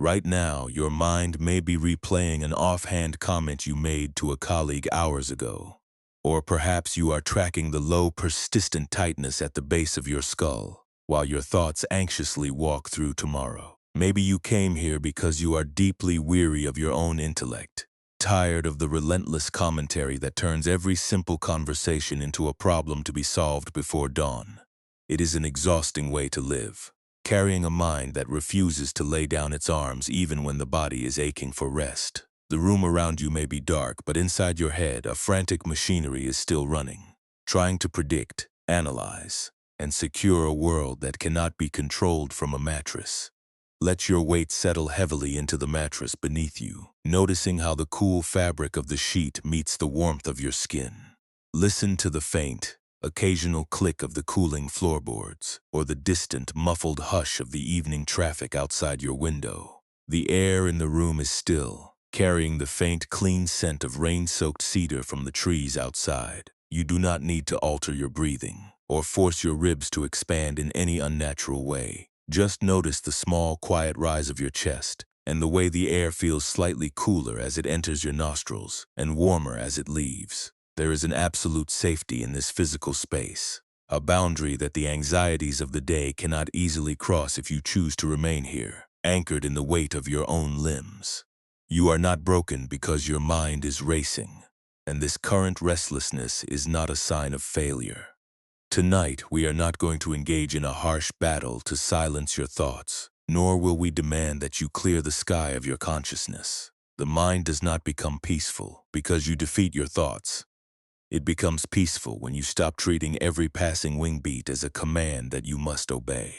Right now, your mind may be replaying an offhand comment you made to a colleague hours ago. Or perhaps you are tracking the low, persistent tightness at the base of your skull, while your thoughts anxiously walk through tomorrow. Maybe you came here because you are deeply weary of your own intellect, tired of the relentless commentary that turns every simple conversation into a problem to be solved before dawn. It is an exhausting way to live, carrying a mind that refuses to lay down its arms even when the body is aching for rest. The room around you may be dark, but inside your head, a frantic machinery is still running, trying to predict, analyze, and secure a world that cannot be controlled from a mattress. Let your weight settle heavily into the mattress beneath you, noticing how the cool fabric of the sheet meets the warmth of your skin. Listen to the faint, occasional click of the cooling floorboards, or the distant, muffled hush of the evening traffic outside your window. The air in the room is still, carrying the faint, clean scent of rain-soaked cedar from the trees outside. You do not need to alter your breathing, or force your ribs to expand in any unnatural way. Just notice the small, quiet rise of your chest, and the way the air feels slightly cooler as it enters your nostrils, and warmer as it leaves. There is an absolute safety in this physical space, a boundary that the anxieties of the day cannot easily cross if you choose to remain here, anchored in the weight of your own limbs. You are not broken because your mind is racing, and this current restlessness is not a sign of failure. Tonight, we are not going to engage in a harsh battle to silence your thoughts, nor will we demand that you clear the sky of your consciousness. The mind does not become peaceful because you defeat your thoughts. It becomes peaceful when you stop treating every passing wing beat as a command that you must obey.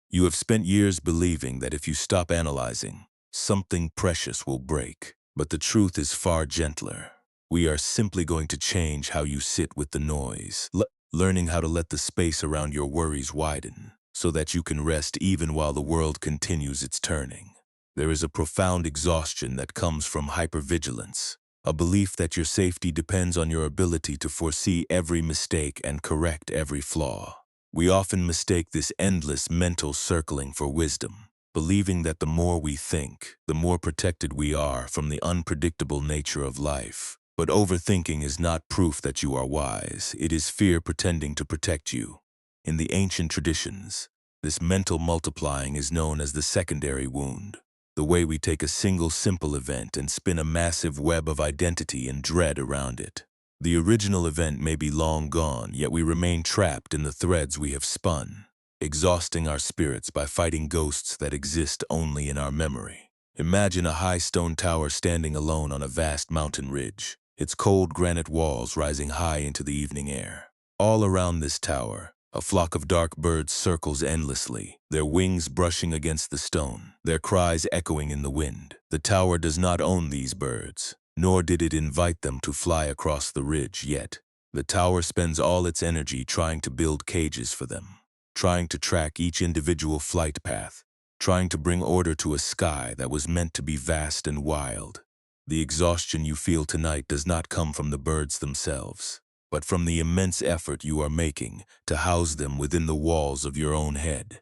You have spent years believing that if you stop analyzing, something precious will break, but the truth is far gentler. We are simply going to change how you sit with the noise, learning how to let the space around your worries widen, so that you can rest even while the world continues its turning. There is a profound exhaustion that comes from hypervigilance, a belief that your safety depends on your ability to foresee every mistake and correct every flaw. We often mistake this endless mental circling for wisdom, believing that the more we think, the more protected we are from the unpredictable nature of life. But overthinking is not proof that you are wise. It is fear pretending to protect you. In the ancient traditions, this mental multiplying is known as the secondary wound, the way we take a single simple event and spin a massive web of identity and dread around it. The original event may be long gone, yet we remain trapped in the threads we have spun, exhausting our spirits by fighting ghosts that exist only in our memory. Imagine a high stone tower standing alone on a vast mountain ridge, its cold granite walls rising high into the evening air. All around this tower, a flock of dark birds circles endlessly, their wings brushing against the stone, their cries echoing in the wind. The tower does not own these birds, nor did it invite them to fly across the ridge yet. The tower spends all its energy trying to build cages for them, trying to track each individual flight path, trying to bring order to a sky that was meant to be vast and wild. The exhaustion you feel tonight does not come from the birds themselves, but from the immense effort you are making to house them within the walls of your own head.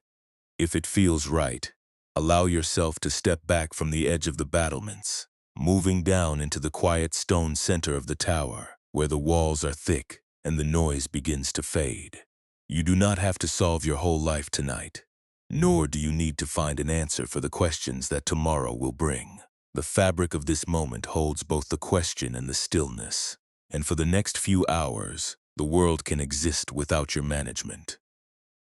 If it feels right, allow yourself to step back from the edge of the battlements, moving down into the quiet stone center of the tower, where the walls are thick and the noise begins to fade. You do not have to solve your whole life tonight, nor do you need to find an answer for the questions that tomorrow will bring. The fabric of this moment holds both the question and the stillness, and for the next few hours, the world can exist without your management.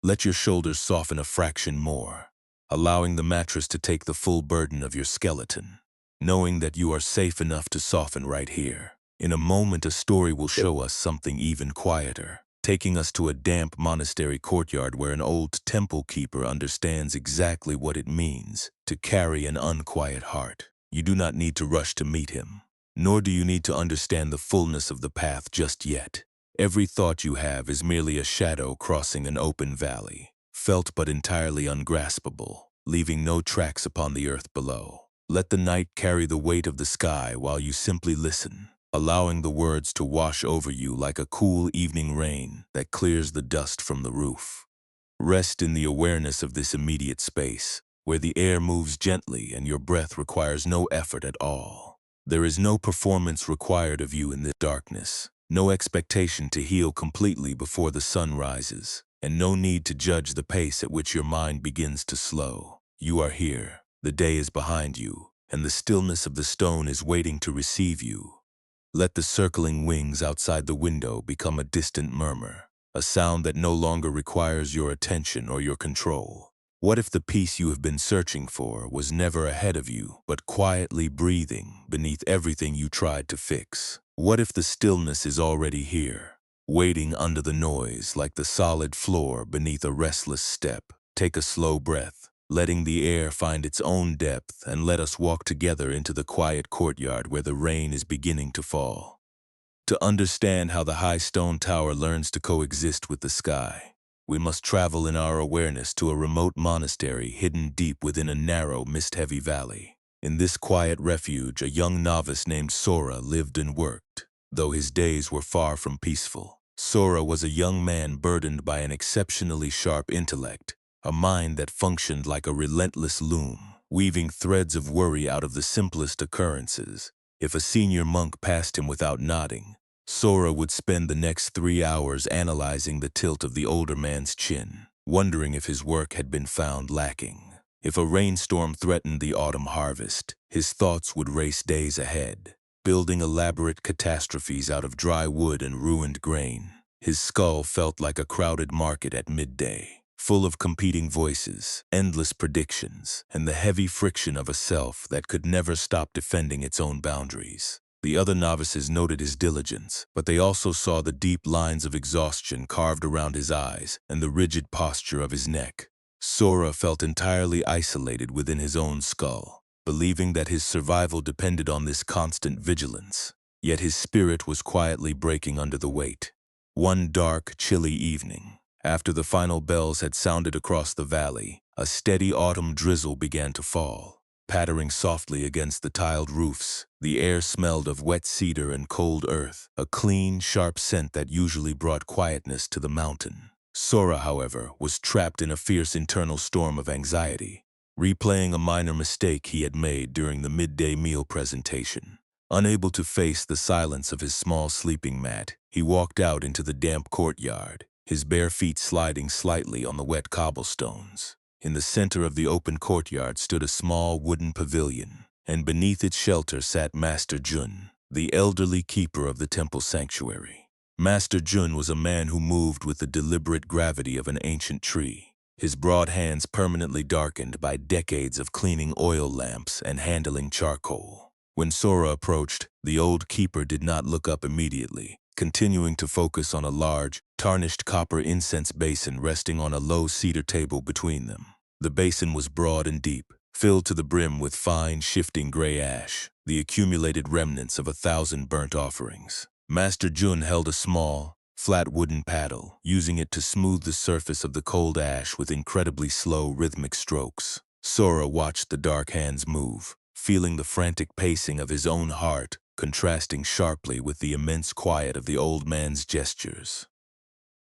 Let your shoulders soften a fraction more, allowing the mattress to take the full burden of your skeleton, knowing that you are safe enough to soften right here. In a moment, a story will show us something even quieter, taking us to a damp monastery courtyard where an old temple keeper understands exactly what it means to carry an unquiet heart. You do not need to rush to meet him, nor do you need to understand the fullness of the path just yet. Every thought you have is merely a shadow crossing an open valley, felt but entirely ungraspable, leaving no tracks upon the earth below. Let the night carry the weight of the sky while you simply listen, allowing the words to wash over you like a cool evening rain that clears the dust from the roof. Rest in the awareness of this immediate space, where the air moves gently and your breath requires no effort at all. There is no performance required of you in this darkness, no expectation to heal completely before the sun rises, and no need to judge the pace at which your mind begins to slow. You are here, the day is behind you, and the stillness of the stone is waiting to receive you. Let the circling wings outside the window become a distant murmur, a sound that no longer requires your attention or your control. What if the peace you have been searching for was never ahead of you, but quietly breathing beneath everything you tried to fix? What if the stillness is already here, waiting under the noise like the solid floor beneath a restless step? Take a slow breath, letting the air find its own depth, and let us walk together into the quiet courtyard where the rain is beginning to fall. To understand how the high stone tower learns to coexist with the sky, we must travel in our awareness to a remote monastery hidden deep within a narrow, mist-heavy valley. In this quiet refuge, a young novice named Sora lived and worked, though his days were far from peaceful. Sora was a young man burdened by an exceptionally sharp intellect, a mind that functioned like a relentless loom, weaving threads of worry out of the simplest occurrences. If a senior monk passed him without nodding, Sora would spend the next 3 hours analyzing the tilt of the older man's chin, wondering if his work had been found lacking. If a rainstorm threatened the autumn harvest, his thoughts would race days ahead, building elaborate catastrophes out of dry wood and ruined grain. His skull felt like a crowded market at midday, full of competing voices, endless predictions, and the heavy friction of a self that could never stop defending its own boundaries. The other novices noted his diligence, but they also saw the deep lines of exhaustion carved around his eyes and the rigid posture of his neck. Sora felt entirely isolated within his own skull, believing that his survival depended on this constant vigilance. Yet his spirit was quietly breaking under the weight. One dark, chilly evening, after the final bells had sounded across the valley, a steady autumn drizzle began to fall. Pattering softly against the tiled roofs, the air smelled of wet cedar and cold earth, a clean, sharp scent that usually brought quietness to the mountain. Sora, however, was trapped in a fierce internal storm of anxiety, replaying a minor mistake he had made during the midday meal presentation. Unable to face the silence of his small sleeping mat, he walked out into the damp courtyard, his bare feet sliding slightly on the wet cobblestones. In the center of the open courtyard stood a small wooden pavilion, and beneath its shelter sat Master Jun, the elderly keeper of the temple sanctuary. Master Jun was a man who moved with the deliberate gravity of an ancient tree, his broad hands permanently darkened by decades of cleaning oil lamps and handling charcoal. When Sora approached, the old keeper did not look up immediately, continuing to focus on a large, tarnished copper incense basin resting on a low cedar table between them. The basin was broad and deep, filled to the brim with fine, shifting gray ash, the accumulated remnants of 1,000 burnt offerings. Master Jun held a small, flat wooden paddle, using it to smooth the surface of the cold ash with incredibly slow, rhythmic strokes. Sora watched the dark hands move, feeling the frantic pacing of his own heart, contrasting sharply with the immense quiet of the old man's gestures.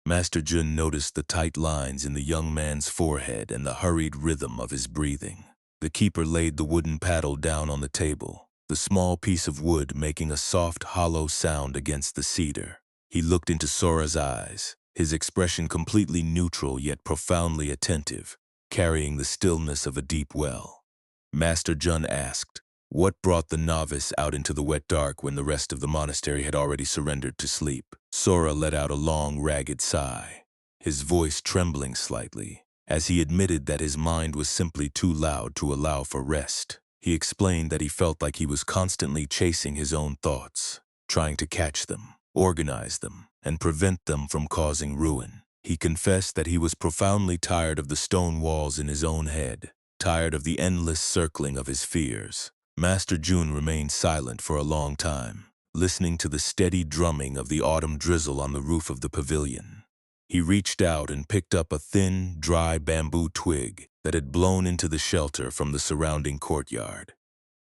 Master Jun noticed the tight lines in the young man's forehead and the hurried rhythm of his breathing. The keeper laid the wooden paddle down on the table, the small piece of wood making a soft, hollow sound against the cedar. He looked into Sora's eyes, his expression completely neutral yet profoundly attentive, carrying the stillness of a deep well. Master Jun asked, "What brought the novice out into the wet dark when the rest of the monastery had already surrendered to sleep?" Sora let out a long, ragged sigh, his voice trembling slightly, as he admitted that his mind was simply too loud to allow for rest. He explained that he felt like he was constantly chasing his own thoughts, trying to catch them, organize them, and prevent them from causing ruin. He confessed that he was profoundly tired of the stone walls in his own head, tired of the endless circling of his fears. Master Jun remained silent for a long time, listening to the steady drumming of the autumn drizzle on the roof of the pavilion. He reached out and picked up a thin, dry bamboo twig that had blown into the shelter from the surrounding courtyard.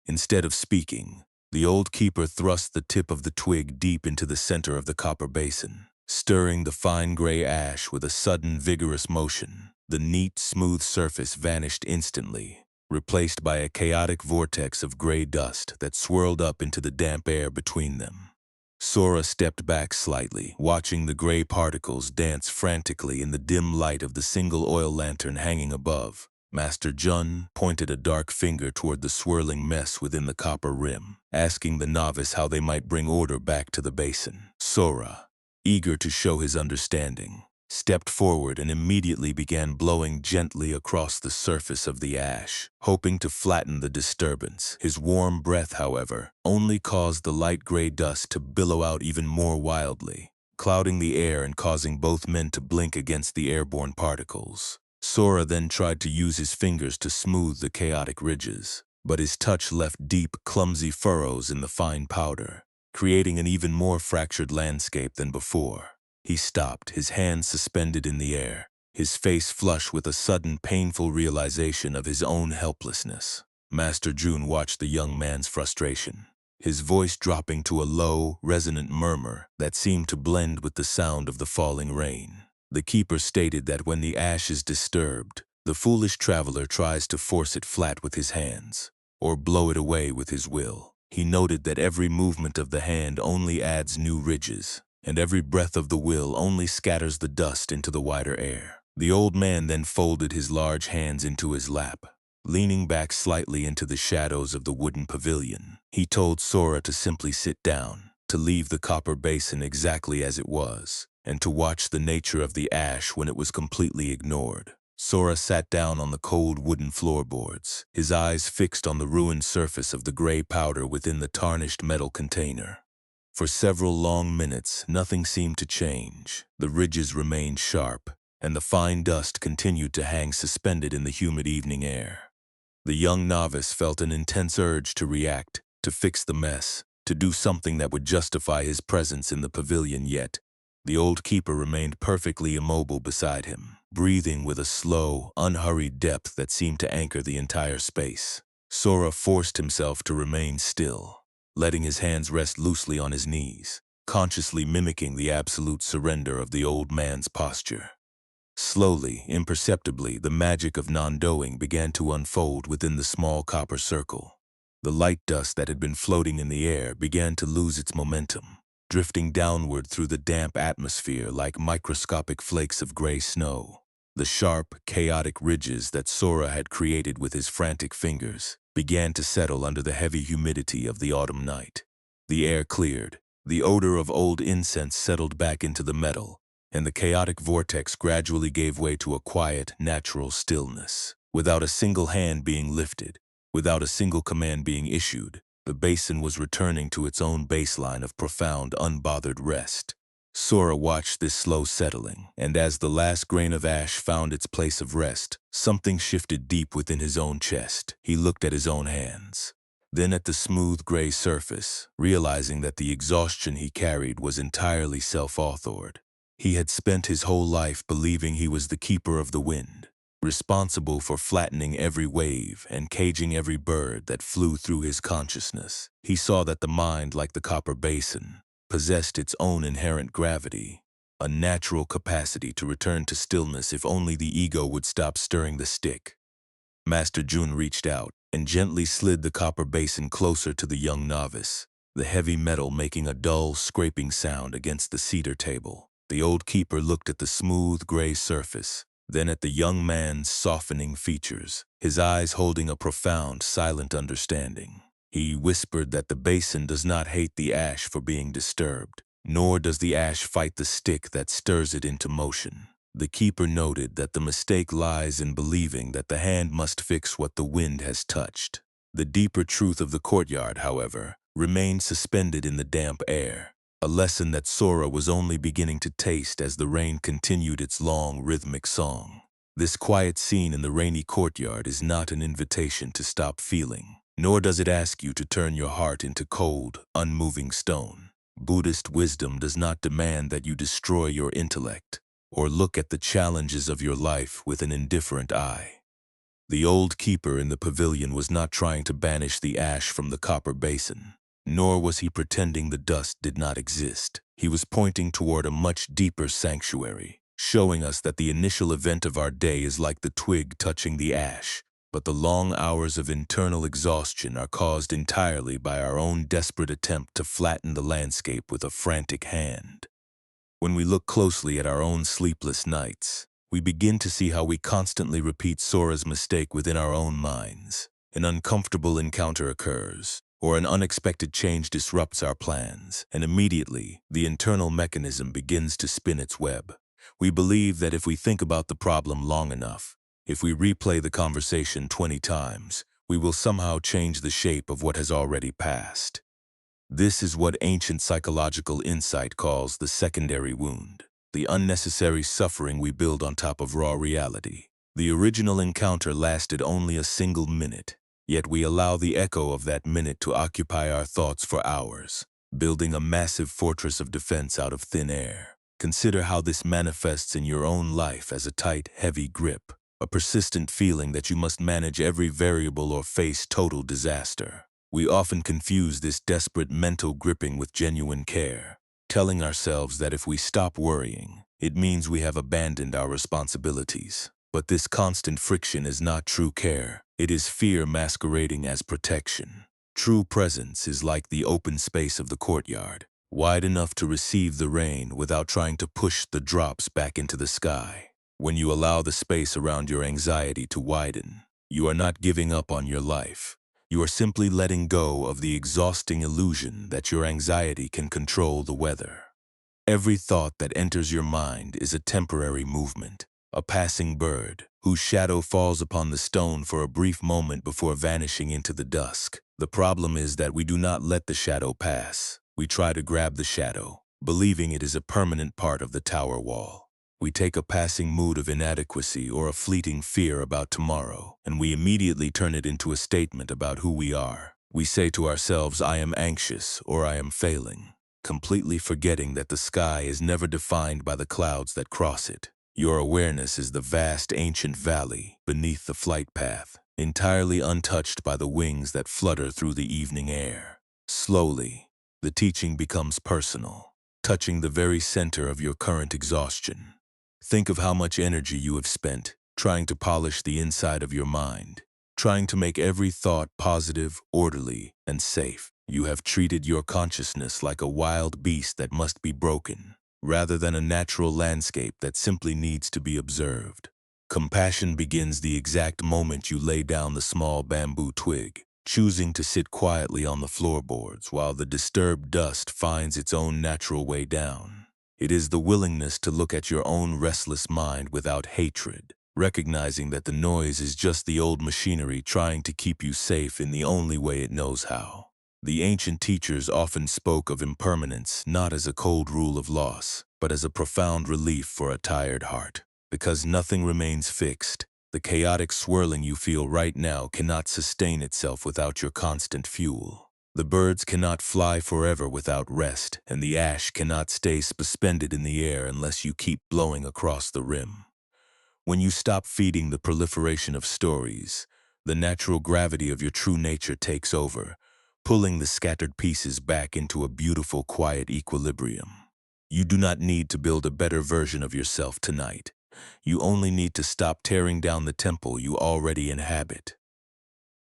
Instead of speaking, the old keeper thrust the tip of the twig deep into the center of the copper basin, stirring the fine gray ash with a sudden, vigorous motion. The neat, smooth surface vanished instantly, replaced by a chaotic vortex of gray dust that swirled up into the damp air between them. Sora stepped back slightly, watching the gray particles dance frantically in the dim light of the single oil lantern hanging above. Master Jun pointed a dark finger toward the swirling mess within the copper rim, asking the novice how they might bring order back to the basin. Sora, eager to show his understanding, stepped forward and immediately began blowing gently across the surface of the ash, hoping to flatten the disturbance. His warm breath, however, only caused the light gray dust to billow out even more wildly, clouding the air and causing both men to blink against the airborne particles. Sora then tried to use his fingers to smooth the chaotic ridges, but his touch left deep, clumsy furrows in the fine powder, creating an even more fractured landscape than before. He stopped, his hands suspended in the air, his face flush with a sudden, painful realization of his own helplessness. Master Jun watched the young man's frustration, his voice dropping to a low, resonant murmur that seemed to blend with the sound of the falling rain. The keeper stated that when the ash is disturbed, the foolish traveler tries to force it flat with his hands, or blow it away with his will. He noted that every movement of the hand only adds new ridges, and every breath of the will only scatters the dust into the wider air. The old man then folded his large hands into his lap, leaning back slightly into the shadows of the wooden pavilion. He told Sora to simply sit down, to leave the copper basin exactly as it was, and to watch the nature of the ash when it was completely ignored. Sora sat down on the cold wooden floorboards, his eyes fixed on the ruined surface of the gray powder within the tarnished metal container. For several long minutes, nothing seemed to change. The ridges remained sharp, and the fine dust continued to hang suspended in the humid evening air. The young novice felt an intense urge to react, to fix the mess, to do something that would justify his presence in the pavilion, yet the old keeper remained perfectly immobile beside him, breathing with a slow, unhurried depth that seemed to anchor the entire space. Sora forced himself to remain still, letting his hands rest loosely on his knees, consciously mimicking the absolute surrender of the old man's posture. Slowly, imperceptibly, the magic of non-doing began to unfold within the small copper circle. The light dust that had been floating in the air began to lose its momentum, drifting downward through the damp atmosphere like microscopic flakes of gray snow. The sharp, chaotic ridges that Sora had created with his frantic fingers began to settle under the heavy humidity of the autumn night. The air cleared, the odor of old incense settled back into the metal, and the chaotic vortex gradually gave way to a quiet, natural stillness. Without a single hand being lifted, without a single command being issued, the basin was returning to its own baseline of profound, unbothered rest. Sora watched this slow settling, and as the last grain of ash found its place of rest, something shifted deep within his own chest. He looked at his own hands, then at the smooth gray surface, realizing that the exhaustion he carried was entirely self-authored. He had spent his whole life believing he was the keeper of the wind, responsible for flattening every wave and caging every bird that flew through his consciousness. He saw that the mind, like the copper basin, possessed its own inherent gravity, a natural capacity to return to stillness if only the ego would stop stirring the stick. Master Jun reached out and gently slid the copper basin closer to the young novice, the heavy metal making a dull, scraping sound against the cedar table. The old keeper looked at the smooth gray surface, then at the young man's softening features, his eyes holding a profound, silent understanding. He whispered that the basin does not hate the ash for being disturbed, nor does the ash fight the stick that stirs it into motion. The keeper noted that the mistake lies in believing that the hand must fix what the wind has touched. The deeper truth of the courtyard, however, remained suspended in the damp air, a lesson that Sora was only beginning to taste as the rain continued its long, rhythmic song. This quiet scene in the rainy courtyard is not an invitation to stop feeling, nor does it ask you to turn your heart into cold, unmoving stone. Buddhist wisdom does not demand that you destroy your intellect or look at the challenges of your life with an indifferent eye. The old keeper in the pavilion was not trying to banish the ash from the copper basin, nor was he pretending the dust did not exist. He was pointing toward a much deeper sanctuary, showing us that the initial event of our day is like the twig touching the ash, but the long hours of internal exhaustion are caused entirely by our own desperate attempt to flatten the landscape with a frantic hand. When we look closely at our own sleepless nights, we begin to see how we constantly repeat Sora's mistake within our own minds. An uncomfortable encounter occurs, or an unexpected change disrupts our plans, and immediately the internal mechanism begins to spin its web. We believe that if we think about the problem long enough, if we replay the conversation 20 times, we will somehow change the shape of what has already passed. This is what ancient psychological insight calls the secondary wound, the unnecessary suffering we build on top of raw reality. The original encounter lasted only a single minute, yet we allow the echo of that minute to occupy our thoughts for hours, building a massive fortress of defense out of thin air. Consider how this manifests in your own life as a tight, heavy grip, a persistent feeling that you must manage every variable or face total disaster. We often confuse this desperate mental gripping with genuine care, telling ourselves that if we stop worrying, it means we have abandoned our responsibilities. But this constant friction is not true care. It is fear masquerading as protection. True presence is like the open space of the courtyard, wide enough to receive the rain without trying to push the drops back into the sky. When you allow the space around your anxiety to widen, you are not giving up on your life. You are simply letting go of the exhausting illusion that your anxiety can control the weather. Every thought that enters your mind is a temporary movement, a passing bird whose shadow falls upon the stone for a brief moment before vanishing into the dusk. The problem is that we do not let the shadow pass. We try to grab the shadow, believing it is a permanent part of the tower wall. We take a passing mood of inadequacy or a fleeting fear about tomorrow, and we immediately turn it into a statement about who we are. We say to ourselves, "I am anxious," or "I am failing," completely forgetting that the sky is never defined by the clouds that cross it. Your awareness is the vast ancient valley beneath the flight path, entirely untouched by the wings that flutter through the evening air. Slowly, the teaching becomes personal, touching the very center of your current exhaustion. Think of how much energy you have spent trying to polish the inside of your mind, trying to make every thought positive, orderly, and safe. You have treated your consciousness like a wild beast that must be broken, rather than a natural landscape that simply needs to be observed. Compassion begins the exact moment you lay down the small bamboo twig, choosing to sit quietly on the floorboards while the disturbed dust finds its own natural way down. It is the willingness to look at your own restless mind without hatred, recognizing that the noise is just the old machinery trying to keep you safe in the only way it knows how. The ancient teachers often spoke of impermanence not as a cold rule of loss, but as a profound relief for a tired heart. Because nothing remains fixed, the chaotic swirling you feel right now cannot sustain itself without your constant fuel. The birds cannot fly forever without rest, and the ash cannot stay suspended in the air unless you keep blowing across the rim. When you stop feeding the proliferation of stories, the natural gravity of your true nature takes over, pulling the scattered pieces back into a beautiful, quiet equilibrium. You do not need to build a better version of yourself tonight. You only need to stop tearing down the temple you already inhabit.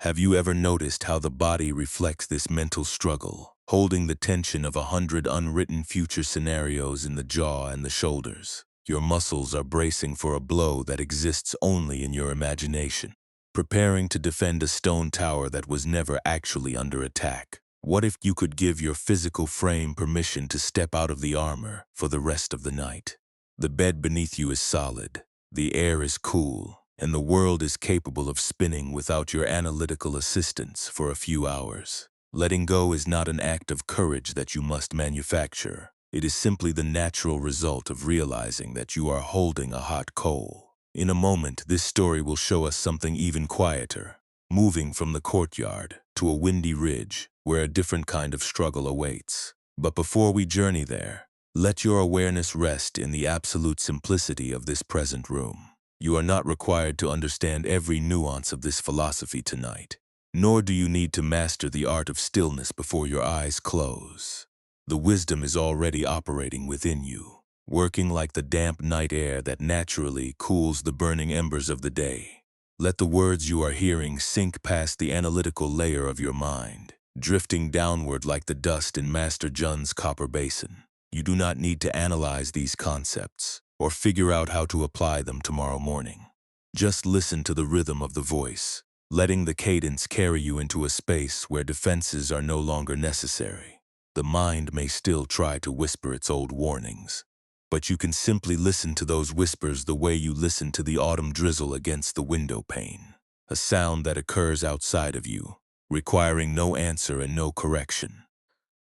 Have you ever noticed how the body reflects this mental struggle, holding the tension of 100 unwritten future scenarios in the jaw and the shoulders? Your muscles are bracing for a blow that exists only in your imagination, preparing to defend a stone tower that was never actually under attack. What if you could give your physical frame permission to step out of the armor for the rest of the night? The bed beneath you is solid, the air is cool, and the world is capable of spinning without your analytical assistance for a few hours. Letting go is not an act of courage that you must manufacture. It is simply the natural result of realizing that you are holding a hot coal. In a moment, this story will show us something even quieter, moving from the courtyard to a windy ridge where a different kind of struggle awaits. But before we journey there, let your awareness rest in the absolute simplicity of this present room. You are not required to understand every nuance of this philosophy tonight, nor do you need to master the art of stillness before your eyes close. The wisdom is already operating within you. working like the damp night air that naturally cools the burning embers of the day. Let the words you are hearing sink past the analytical layer of your mind, drifting downward like the dust in Master Jun's copper basin. You do not need to analyze these concepts or figure out how to apply them tomorrow morning. Just listen to the rhythm of the voice, letting the cadence carry you into a space where defenses are no longer necessary. The mind may still try to whisper its old warnings, but you can simply listen to those whispers the way you listen to the autumn drizzle against the window pane, a sound that occurs outside of you, requiring no answer and no correction.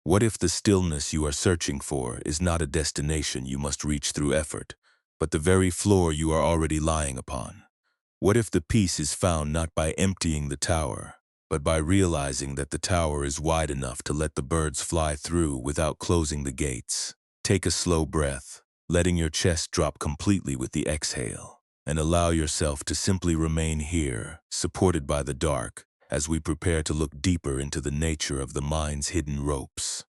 What if the stillness you are searching for is not a destination you must reach through effort, but the very floor you are already lying upon? What if the peace is found not by emptying the tower, but by realizing that the tower is wide enough to let the birds fly through without closing the gates? Take a slow breath, letting your chest drop completely with the exhale, and allow yourself to simply remain here, supported by the dark, as we prepare to look deeper into the nature of the mind's hidden ropes.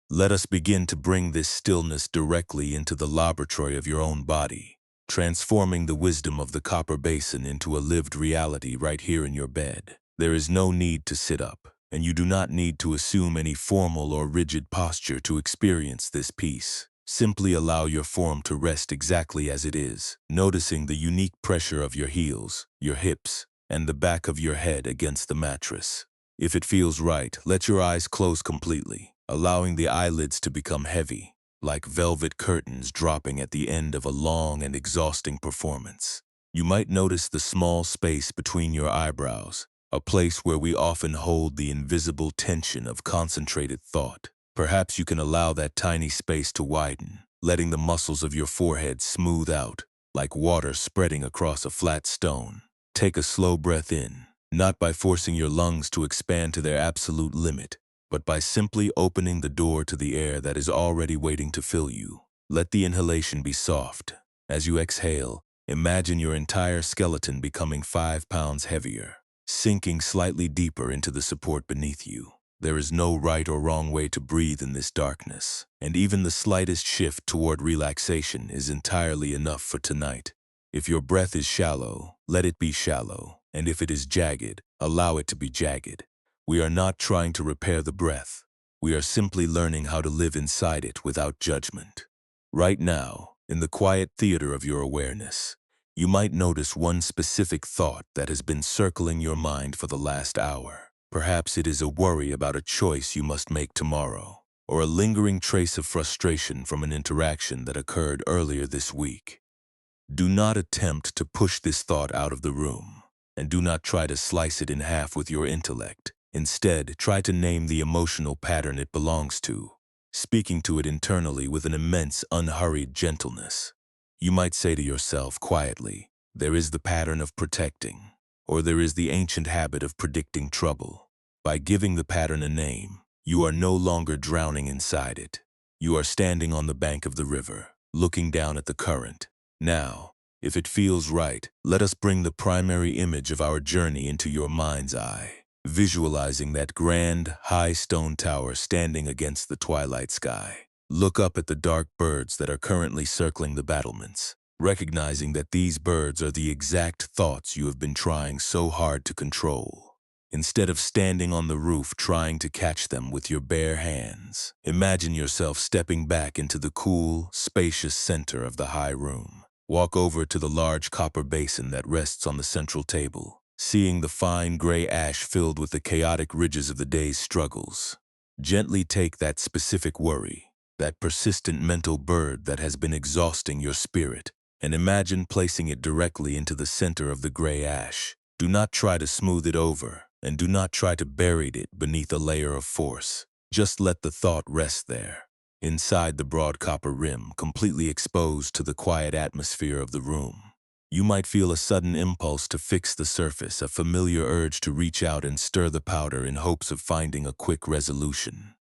Let us begin to bring this stillness directly into the laboratory of your own body, transforming the wisdom of the copper basin into a lived reality right here in your bed. There is no need to sit up, and you do not need to assume any formal or rigid posture to experience this peace. Simply allow your form to rest exactly as it is, noticing the unique pressure of your heels, your hips, and the back of your head against the mattress. If it feels right, let your eyes close completely, allowing the eyelids to become heavy, like velvet curtains dropping at the end of a long and exhausting performance. You might notice the small space between your eyebrows, a place where we often hold the invisible tension of concentrated thought. Perhaps you can allow that tiny space to widen, letting the muscles of your forehead smooth out, like water spreading across a flat stone. Take a slow breath in, not by forcing your lungs to expand to their absolute limit, but by simply opening the door to the air that is already waiting to fill you. Let the inhalation be soft. As you exhale, imagine your entire skeleton becoming 5 pounds heavier, sinking slightly deeper into the support beneath you. There is no right or wrong way to breathe in this darkness, and even the slightest shift toward relaxation is entirely enough for tonight. If your breath is shallow, let it be shallow, and if it is jagged, allow it to be jagged. We are not trying to repair the breath. We are simply learning how to live inside it without judgment. Right now, in the quiet theater of your awareness, you might notice one specific thought that has been circling your mind for the last hour. Perhaps it is a worry about a choice you must make tomorrow, or a lingering trace of frustration from an interaction that occurred earlier this week. Do not attempt to push this thought out of the room, and do not try to slice it in half with your intellect. Instead, try to name the emotional pattern it belongs to, speaking to it internally with an immense, unhurried gentleness. You might say to yourself quietly, "There is the pattern of protecting," or "there is the ancient habit of predicting trouble." By giving the pattern a name, you are no longer drowning inside it. You are standing on the bank of the river, looking down at the current. Now, if it feels right, let us bring the primary image of our journey into your mind's eye, visualizing that grand, high stone tower standing against the twilight sky. Look up at the dark birds that are currently circling the battlements, recognizing that these birds are the exact thoughts you have been trying so hard to control. Instead of standing on the roof trying to catch them with your bare hands, imagine yourself stepping back into the cool, spacious center of the high room. Walk over to the large copper basin that rests on the central table, seeing the fine gray ash filled with the chaotic ridges of the day's struggles. Gently take that specific worry, that persistent mental bird that has been exhausting your spirit, and imagine placing it directly into the center of the gray ash. Do not try to smooth it over, and do not try to bury it beneath a layer of force. Just let the thought rest there, inside the broad copper rim, completely exposed to the quiet atmosphere of the room. You might feel a sudden impulse to fix the surface, a familiar urge to reach out and stir the powder in hopes of finding a quick resolution.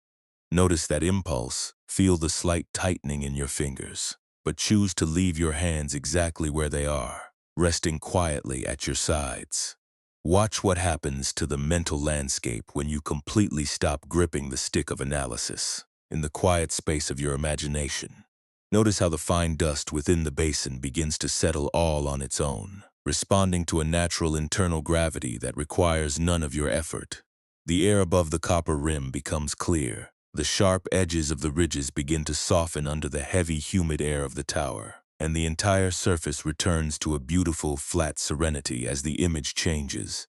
Notice that impulse, feel the slight tightening in your fingers, but choose to leave your hands exactly where they are, resting quietly at your sides. Watch what happens to the mental landscape when you completely stop gripping the stick of analysis. In the quiet space of your imagination, Notice how the fine dust within the basin begins to settle all on its own, responding to a natural internal gravity that requires none of your effort. The air above the copper rim becomes clear. The sharp edges of the ridges begin to soften under the heavy, humid air of the tower, and the entire surface returns to a beautiful, flat serenity as the image changes.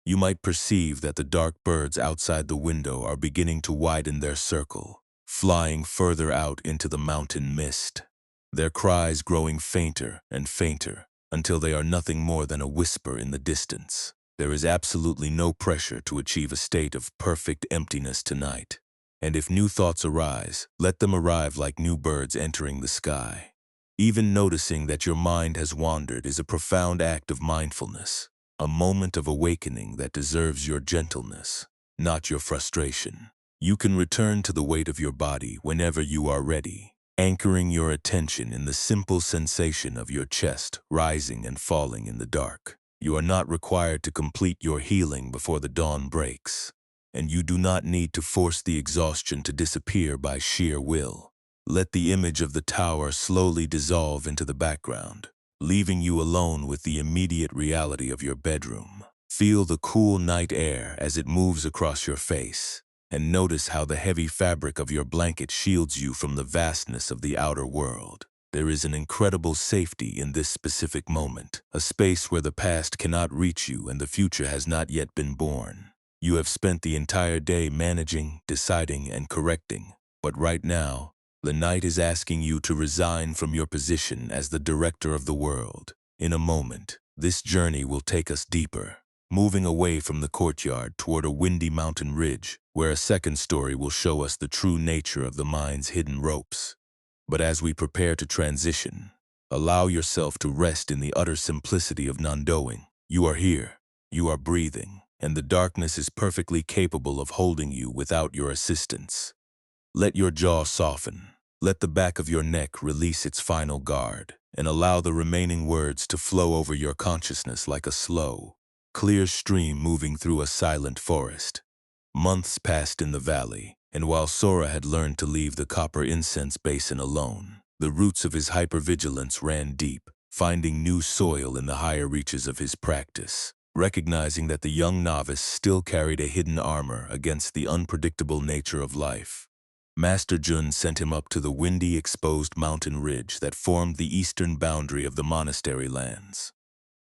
You might perceive that the dark birds outside the window are beginning to widen their circle, flying further out into the mountain mist, their cries growing fainter and fainter until they are nothing more than a whisper in the distance. There is absolutely no pressure to achieve a state of perfect emptiness tonight. And if new thoughts arise, let them arrive like new birds entering the sky. Even noticing that your mind has wandered is a profound act of mindfulness, a moment of awakening that deserves your gentleness, not your frustration. You can return to the weight of your body whenever you are ready, anchoring your attention in the simple sensation of your chest rising and falling in the dark. You are not required to complete your healing before the dawn breaks, and you do not need to force the exhaustion to disappear by sheer will. Let the image of the tower slowly dissolve into the background, leaving you alone with the immediate reality of your bedroom. Feel the cool night air as it moves across your face, and notice how the heavy fabric of your blanket shields you from the vastness of the outer world. There is an incredible safety in this specific moment, a space where the past cannot reach you and the future has not yet been born. You have spent the entire day managing, deciding, and correcting, but right now, the night is asking you to resign from your position as the director of the world. In a moment, this journey will take us deeper, moving away from the courtyard toward a windy mountain ridge, where a second story will show us the true nature of the mind's hidden ropes. But as we prepare to transition, allow yourself to rest in the utter simplicity of non-doing. You are here, you are breathing, and the darkness is perfectly capable of holding you without your assistance. Let your jaw soften. Let the back of your neck release its final guard, and allow the remaining words to flow over your consciousness like a slow, clear stream moving through a silent forest. Months passed in the valley, and while Sora had learned to leave the copper incense basin alone, the roots of his hypervigilance ran deep, finding new soil in the higher reaches of his practice. Recognizing that the young novice still carried a hidden armor against the unpredictable nature of life, Master Jun sent him up to the windy, exposed mountain ridge that formed the eastern boundary of the monastery lands.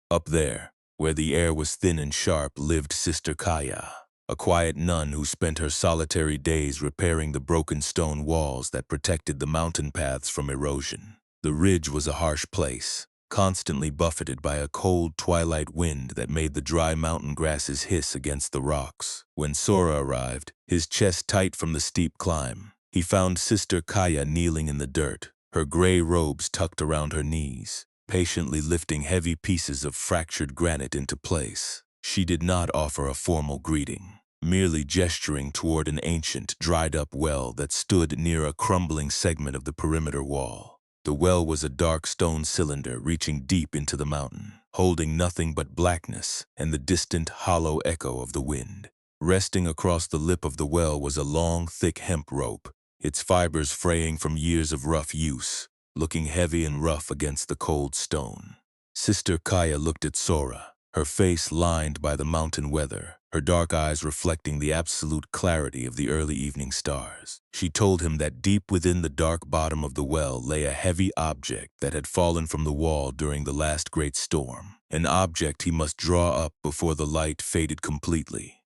Up there, where the air was thin and sharp, lived Sister Kaya, a quiet nun who spent her solitary days repairing the broken stone walls that protected the mountain paths from erosion. The ridge was a harsh place, constantly buffeted by a cold twilight wind that made the dry mountain grasses hiss against the rocks. When Sora arrived, his chest tight from the steep climb, he found Sister Kaya kneeling in the dirt, her gray robes tucked around her knees, patiently lifting heavy pieces of fractured granite into place. She did not offer a formal greeting, merely gesturing toward an ancient, dried-up well that stood near a crumbling segment of the perimeter wall. The well was a dark stone cylinder reaching deep into the mountain, holding nothing but blackness and the distant, hollow echo of the wind. Resting across the lip of the well was a long, thick hemp rope, its fibers fraying from years of rough use, looking heavy and rough against the cold stone. Sister Kaya looked at Sora, her face lined by the mountain weather, her dark eyes reflecting the absolute clarity of the early evening stars. She told him that deep within the dark bottom of the well lay a heavy object that had fallen from the wall during the last great storm, an object he must draw up before the light faded completely.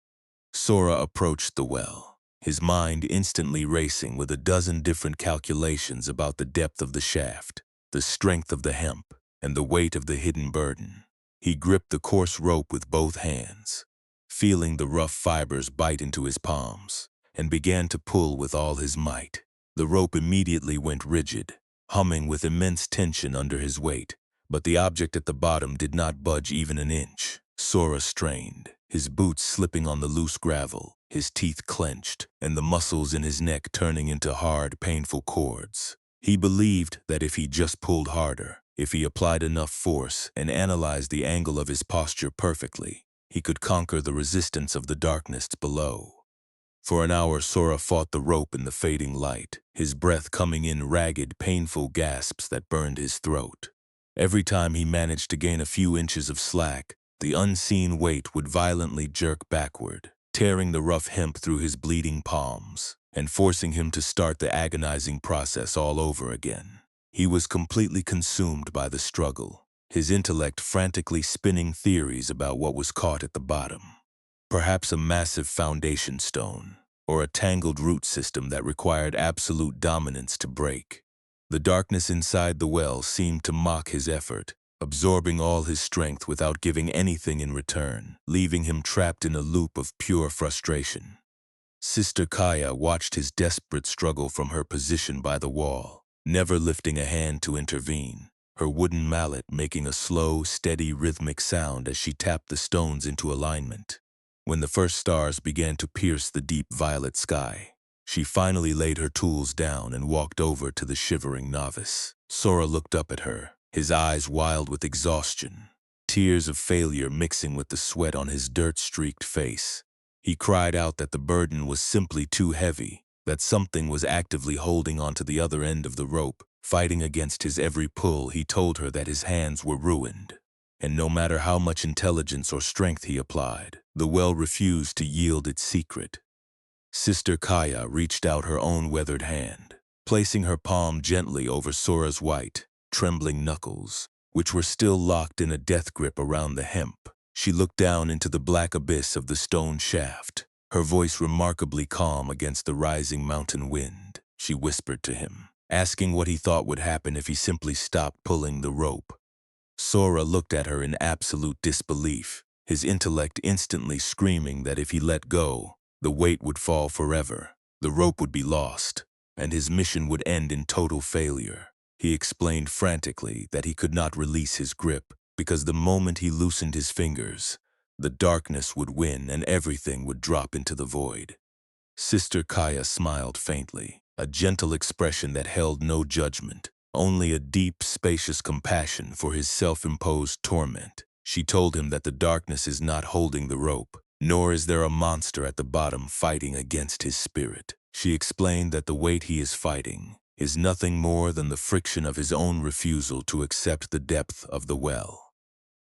Sora approached the well, his mind instantly racing with a dozen different calculations about the depth of the shaft, the strength of the hemp, and the weight of the hidden burden. He gripped the coarse rope with both hands, feeling the rough fibers bite into his palms, and began to pull with all his might. The rope immediately went rigid, humming with immense tension under his weight, but the object at the bottom did not budge even an inch. Sora strained, his boots slipping on the loose gravel, his teeth clenched, and the muscles in his neck turning into hard, painful cords. He believed that if he just pulled harder, if he applied enough force and analyzed the angle of his posture perfectly, he could conquer the resistance of the darkness below. For an hour, Sora fought the rope in the fading light, his breath coming in ragged, painful gasps that burned his throat. Every time he managed to gain a few inches of slack, the unseen weight would violently jerk backward, tearing the rough hemp through his bleeding palms and forcing him to start the agonizing process all over again. He was completely consumed by the struggle, his intellect frantically spinning theories about what was caught at the bottom. Perhaps a massive foundation stone, or a tangled root system that required absolute dominance to break. The darkness inside the well seemed to mock his effort, absorbing all his strength without giving anything in return, leaving him trapped in a loop of pure frustration. Sister Kaya watched his desperate struggle from her position by the wall, never lifting a hand to intervene, her wooden mallet making a slow, steady, rhythmic sound as she tapped the stones into alignment. When the first stars began to pierce the deep violet sky, she finally laid her tools down and walked over to the shivering novice. Sora looked up at her, his eyes wild with exhaustion, tears of failure mixing with the sweat on his dirt-streaked face. He cried out that the burden was simply too heavy, that something was actively holding onto the other end of the rope, fighting against his every pull. He told her that his hands were ruined, and no matter how much intelligence or strength he applied, the well refused to yield its secret. Sister Kaya reached out her own weathered hand, placing her palm gently over Sora's white, trembling knuckles, which were still locked in a death grip around the hemp. She looked down into the black abyss of the stone shaft, her voice remarkably calm against the rising mountain wind. She whispered to him, asking what he thought would happen if he simply stopped pulling the rope. Sora looked at her in absolute disbelief, his intellect instantly screaming that if he let go, the weight would fall forever, the rope would be lost, and his mission would end in total failure. He explained frantically that he could not release his grip, because the moment he loosened his fingers, the darkness would win and everything would drop into the void. Sister Kaya smiled faintly, a gentle expression that held no judgment, only a deep, spacious compassion for his self-imposed torment. She told him that the darkness is not holding the rope, nor is there a monster at the bottom fighting against his spirit. She explained that the weight he is fighting is nothing more than the friction of his own refusal to accept the depth of the well.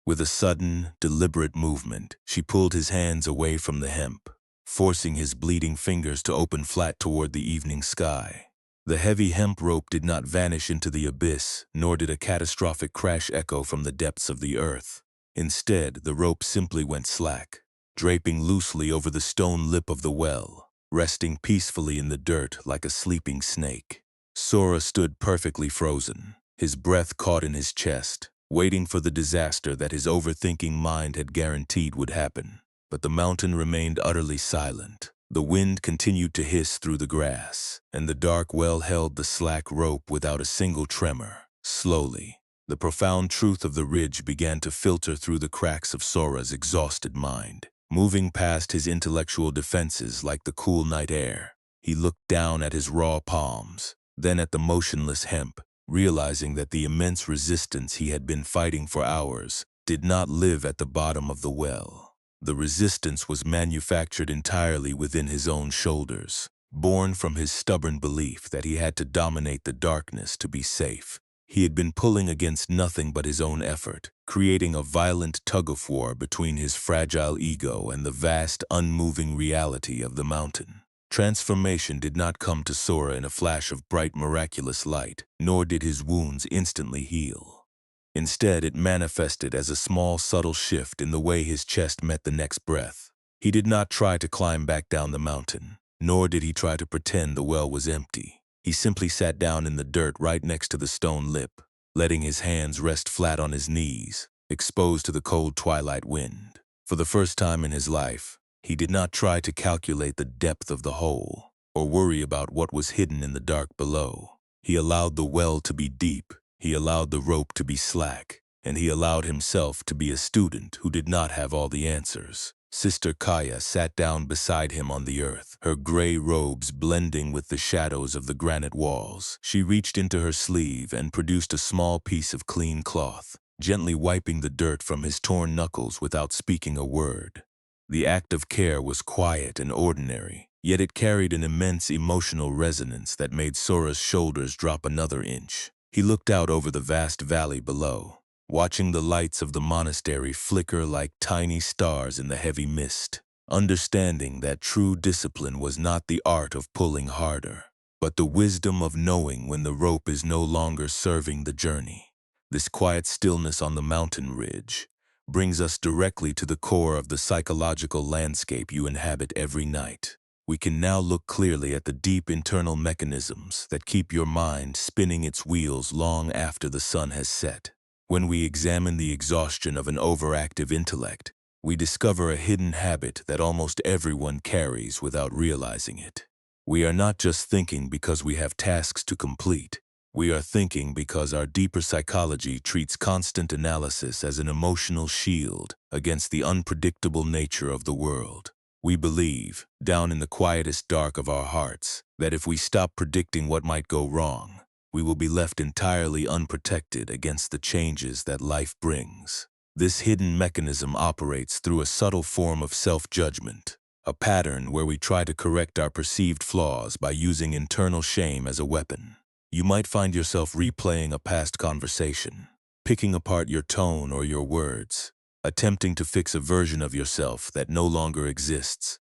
With a sudden, deliberate movement, she pulled his hands away from the hemp, forcing his bleeding fingers to open flat toward the evening sky. The heavy hemp rope did not vanish into the abyss, nor did a catastrophic crash echo from the depths of the earth. Instead, the rope simply went slack, draping loosely over the stone lip of the well, resting peacefully in the dirt like a sleeping snake. Sora stood perfectly frozen, his breath caught in his chest, waiting for the disaster that his overthinking mind had guaranteed would happen. But the mountain remained utterly silent. The wind continued to hiss through the grass, and the dark well held the slack rope without a single tremor. Slowly, the profound truth of the ridge began to filter through the cracks of Sora's exhausted mind, moving past his intellectual defenses like the cool night air. He looked down at his raw palms, then at the motionless hemp, realizing that the immense resistance he had been fighting for hours did not live at the bottom of the well. The resistance was manufactured entirely within his own shoulders, born from his stubborn belief that he had to dominate the darkness to be safe. He had been pulling against nothing but his own effort, creating a violent tug-of-war between his fragile ego and the vast, unmoving reality of the mountain. Transformation did not come to Sora in a flash of bright, miraculous light, nor did his wounds instantly heal. Instead, it manifested as a small, subtle shift in the way his chest met the next breath. He did not try to climb back down the mountain, nor did he try to pretend the well was empty. He simply sat down in the dirt right next to the stone lip, letting his hands rest flat on his knees, exposed to the cold twilight wind. For the first time in his life, he did not try to calculate the depth of the hole, or worry about what was hidden in the dark below. He allowed the well to be deep, he allowed the rope to be slack, and he allowed himself to be a student who did not have all the answers. Sister Kaya sat down beside him on the earth, her gray robes blending with the shadows of the granite walls. She reached into her sleeve and produced a small piece of clean cloth, gently wiping the dirt from his torn knuckles without speaking a word. The act of care was quiet and ordinary, Yet it carried an immense emotional resonance that made Sora's shoulders drop another inch. He looked out over the vast valley below, watching the lights of the monastery flicker like tiny stars in the heavy mist, understanding that true discipline was not the art of pulling harder, but the wisdom of knowing when the rope is no longer serving the journey. This quiet stillness on the mountain ridge brings us directly to the core of the psychological landscape you inhabit every night. We can now look clearly at the deep internal mechanisms that keep your mind spinning its wheels long after the sun has set. When we examine the exhaustion of an overactive intellect, we discover a hidden habit that almost everyone carries without realizing it. We are not just thinking because we have tasks to complete. We are thinking because our deeper psychology treats constant analysis as an emotional shield against the unpredictable nature of the world. We believe, down in the quietest dark of our hearts, that if we stop predicting what might go wrong, we will be left entirely unprotected against the changes that life brings. This hidden mechanism operates through a subtle form of self-judgment, a pattern where we try to correct our perceived flaws by using internal shame as a weapon. You might find yourself replaying a past conversation, picking apart your tone or your words, attempting to fix a version of yourself that no longer exists.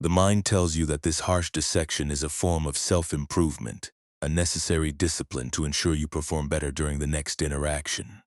The mind tells you that this harsh dissection is a form of self-improvement, a necessary discipline to ensure you perform better during the next interaction.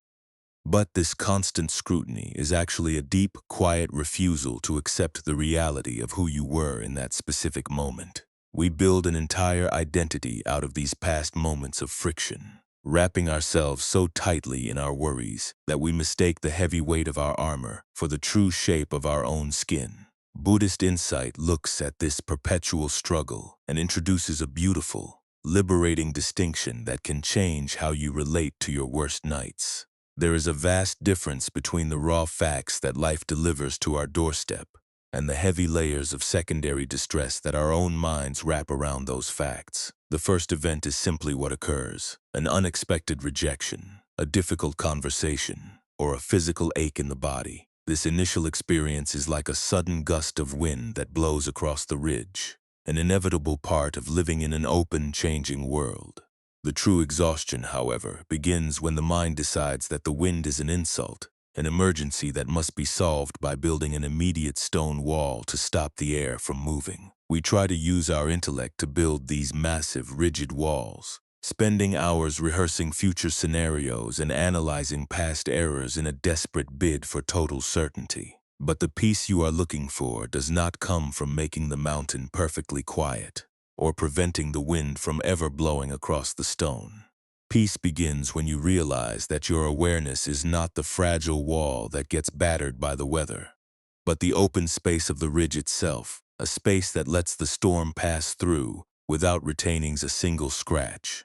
But this constant scrutiny is actually a deep, quiet refusal to accept the reality of who you were in that specific moment. We build an entire identity out of these past moments of friction, wrapping ourselves so tightly in our worries that we mistake the heavy weight of our armor for the true shape of our own skin. Buddhist insight looks at this perpetual struggle and introduces a beautiful, liberating distinction that can change how you relate to your worst nights. There is a vast difference between the raw facts that life delivers to our doorstep and the heavy layers of secondary distress that our own minds wrap around those facts. The first event is simply what occurs: an unexpected rejection, a difficult conversation, or a physical ache in the body. This initial experience is like a sudden gust of wind that blows across the ridge, an inevitable part of living in an open, changing world. The true exhaustion, however, begins when the mind decides that the wind is an insult, an emergency that must be solved by building an immediate stone wall to stop the air from moving. We try to use our intellect to build these massive, rigid walls, spending hours rehearsing future scenarios and analyzing past errors in a desperate bid for total certainty. But the peace you are looking for does not come from making the mountain perfectly quiet, or preventing the wind from ever blowing across the stone. Peace begins when you realize that your awareness is not the fragile wall that gets battered by the weather, but the open space of the ridge itself, a space that lets the storm pass through without retaining a single scratch.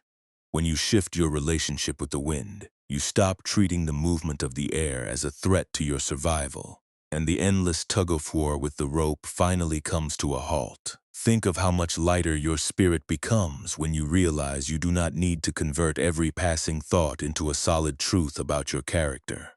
When you shift your relationship with the wind, you stop treating the movement of the air as a threat to your survival, and the endless tug-of-war with the rope finally comes to a halt. Think of how much lighter your spirit becomes when you realize you do not need to convert every passing thought into a solid truth about your character.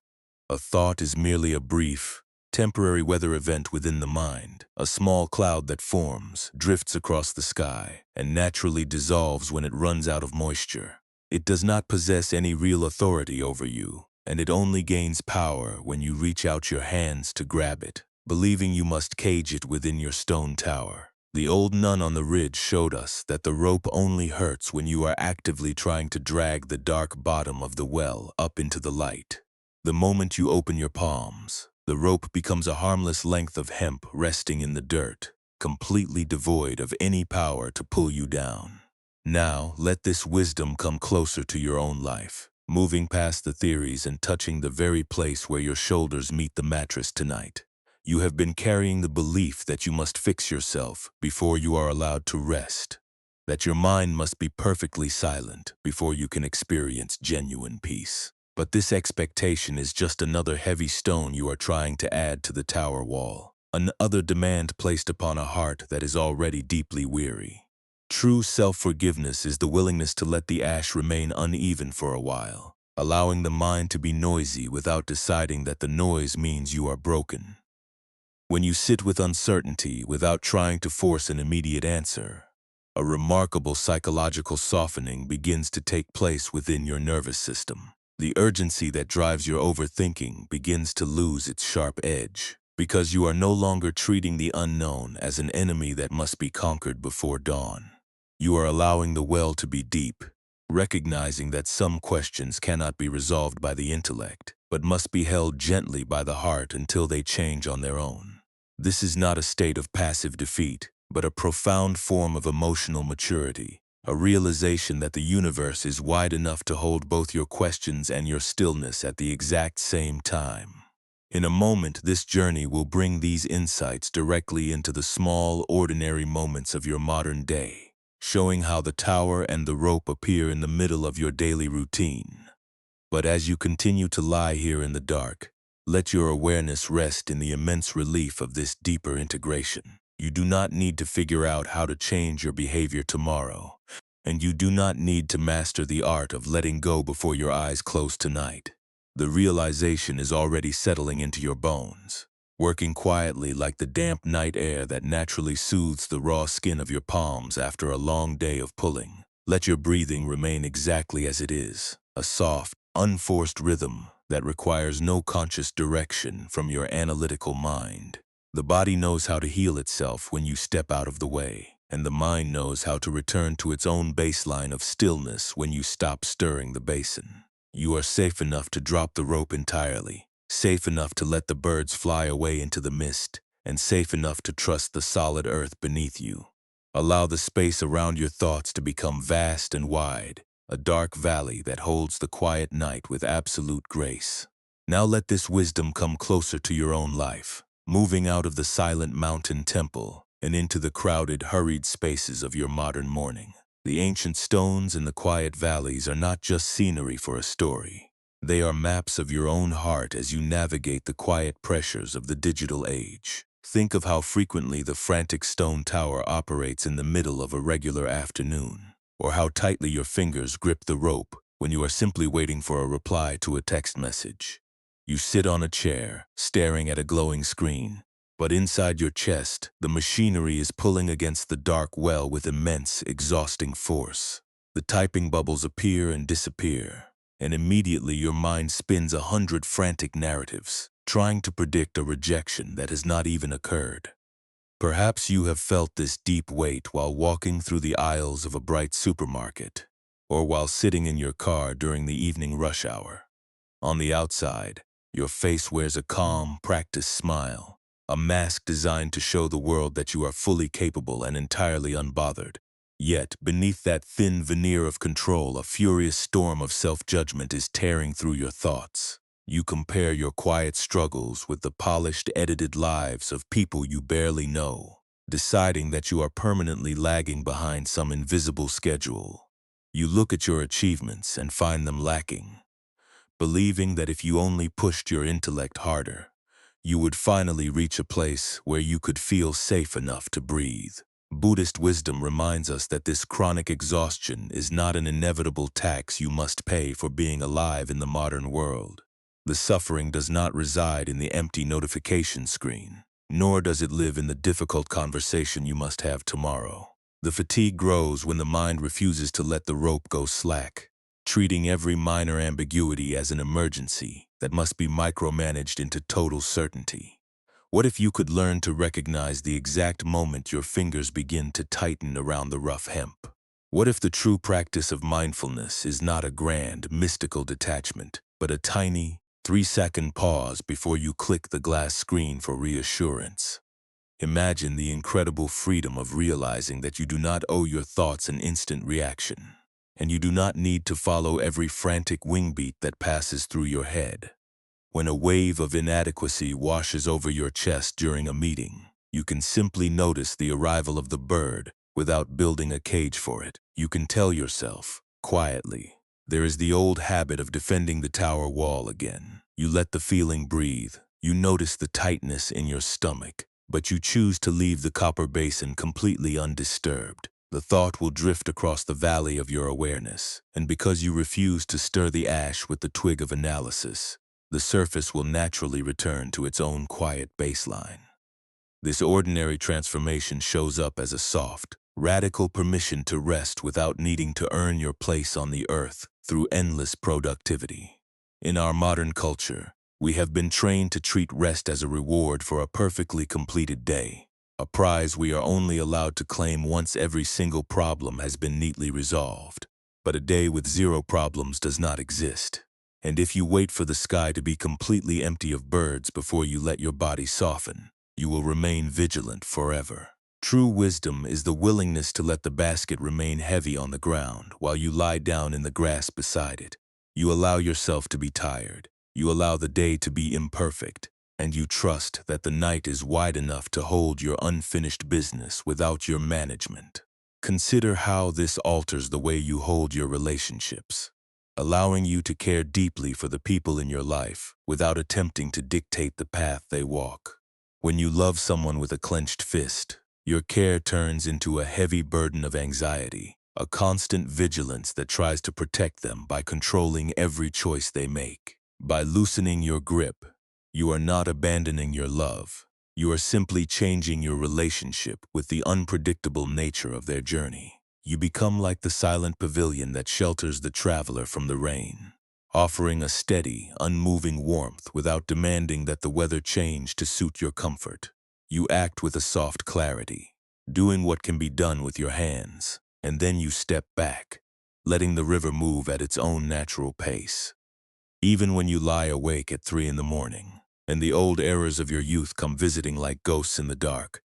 A thought is merely a brief, temporary weather event within the mind, a small cloud that forms, drifts across the sky, and naturally dissolves when it runs out of moisture. It does not possess any real authority over you, and it only gains power when you reach out your hands to grab it, believing you must cage it within your stone tower. The old nun on the ridge showed us that the rope only hurts when you are actively trying to drag the dark bottom of the well up into the light. The moment you open your palms, the rope becomes a harmless length of hemp resting in the dirt, completely devoid of any power to pull you down. Now, let this wisdom come closer to your own life, moving past the theories and touching the very place where your shoulders meet the mattress tonight. You have been carrying the belief that you must fix yourself before you are allowed to rest, that your mind must be perfectly silent before you can experience genuine peace. But this expectation is just another heavy stone you are trying to add to the tower wall, another demand placed upon a heart that is already deeply weary. True self-forgiveness is the willingness to let the ash remain uneven for a while, allowing the mind to be noisy without deciding that the noise means you are broken. When you sit with uncertainty without trying to force an immediate answer, a remarkable psychological softening begins to take place within your nervous system. The urgency that drives your overthinking begins to lose its sharp edge, because you are no longer treating the unknown as an enemy that must be conquered before dawn. You are allowing the well to be deep, recognizing that some questions cannot be resolved by the intellect, but must be held gently by the heart until they change on their own. This is not a state of passive defeat, but a profound form of emotional maturity, a realization that the universe is wide enough to hold both your questions and your stillness at the exact same time. In a moment, this journey will bring these insights directly into the small, ordinary moments of your modern day, showing how the tower and the rope appear in the middle of your daily routine. But as you continue to lie here in the dark, let your awareness rest in the immense relief of this deeper integration. You do not need to figure out how to change your behavior tomorrow, and you do not need to master the art of letting go before your eyes close tonight. The realization is already settling into your bones, working quietly like the damp night air that naturally soothes the raw skin of your palms after a long day of pulling. Let your breathing remain exactly as it is, a soft, unforced rhythm that requires no conscious direction from your analytical mind. The body knows how to heal itself when you step out of the way, and the mind knows how to return to its own baseline of stillness when you stop stirring the basin. You are safe enough to drop the rope entirely, safe enough to let the birds fly away into the mist, and safe enough to trust the solid earth beneath you. Allow the space around your thoughts to become vast and wide, a dark valley that holds the quiet night with absolute grace. Now let this wisdom come closer to your own life, moving out of the silent mountain temple and into the crowded, hurried spaces of your modern morning. The ancient stones in the quiet valleys are not just scenery for a story. They are maps of your own heart as you navigate the quiet pressures of the digital age. Think of how frequently the frantic stone tower operates in the middle of a regular afternoon, or how tightly your fingers grip the rope when you are simply waiting for a reply to a text message. You sit on a chair, staring at a glowing screen, but inside your chest, the machinery is pulling against the dark well with immense, exhausting force. The typing bubbles appear and disappear, and immediately your mind spins 100 frantic narratives, trying to predict a rejection that has not even occurred. Perhaps you have felt this deep weight while walking through the aisles of a bright supermarket, or while sitting in your car during the evening rush hour. On the outside, your face wears a calm, practiced smile, a mask designed to show the world that you are fully capable and entirely unbothered. Yet, beneath that thin veneer of control, a furious storm of self-judgment is tearing through your thoughts. You compare your quiet struggles with the polished, edited lives of people you barely know, deciding that you are permanently lagging behind some invisible schedule. You look at your achievements and find them lacking, believing that if you only pushed your intellect harder, you would finally reach a place where you could feel safe enough to breathe. Buddhist wisdom reminds us that this chronic exhaustion is not an inevitable tax you must pay for being alive in the modern world. The suffering does not reside in the empty notification screen, nor does it live in the difficult conversation you must have tomorrow. The fatigue grows when the mind refuses to let the rope go slack, treating every minor ambiguity as an emergency that must be micromanaged into total certainty. What if you could learn to recognize the exact moment your fingers begin to tighten around the rough hemp? What if the true practice of mindfulness is not a grand, mystical detachment, but a tiny, 3-second pause before you click the glass screen for reassurance? Imagine the incredible freedom of realizing that you do not owe your thoughts an instant reaction, and you do not need to follow every frantic wing beat that passes through your head. When a wave of inadequacy washes over your chest during a meeting, you can simply notice the arrival of the bird without building a cage for it. You can tell yourself, quietly, there is the old habit of defending the tower wall again. You let the feeling breathe. You notice the tightness in your stomach, but you choose to leave the copper basin completely undisturbed. The thought will drift across the valley of your awareness, and because you refuse to stir the ash with the twig of analysis, the surface will naturally return to its own quiet baseline. This ordinary transformation shows up as a soft, radical permission to rest without needing to earn your place on the earth through endless productivity. In our modern culture, we have been trained to treat rest as a reward for a perfectly completed day, a prize we are only allowed to claim once every single problem has been neatly resolved. But a day with zero problems does not exist. And if you wait for the sky to be completely empty of birds before you let your body soften, you will remain vigilant forever. True wisdom is the willingness to let the basket remain heavy on the ground while you lie down in the grass beside it. You allow yourself to be tired. You allow the day to be imperfect, and you trust that the night is wide enough to hold your unfinished business without your management. Consider how this alters the way you hold your relationships, allowing you to care deeply for the people in your life without attempting to dictate the path they walk. When you love someone with a clenched fist, your care turns into a heavy burden of anxiety, a constant vigilance that tries to protect them by controlling every choice they make. By loosening your grip, you are not abandoning your love. You are simply changing your relationship with the unpredictable nature of their journey. You become like the silent pavilion that shelters the traveler from the rain, offering a steady, unmoving warmth without demanding that the weather change to suit your comfort. You act with a soft clarity, doing what can be done with your hands, and then you step back, letting the river move at its own natural pace. Even when you lie awake at 3 in the morning, and the old errors of your youth come visiting like ghosts in the dark,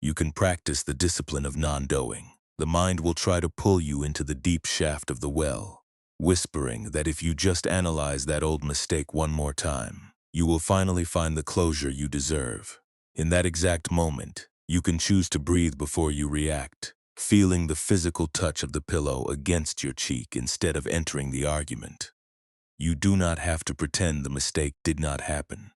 you can practice the discipline of non-doing. The mind will try to pull you into the deep shaft of the well, whispering that if you just analyze that old mistake one more time, you will finally find the closure you deserve. In that exact moment, you can choose to breathe before you react, feeling the physical touch of the pillow against your cheek instead of entering the argument. You do not have to pretend the mistake did not happen,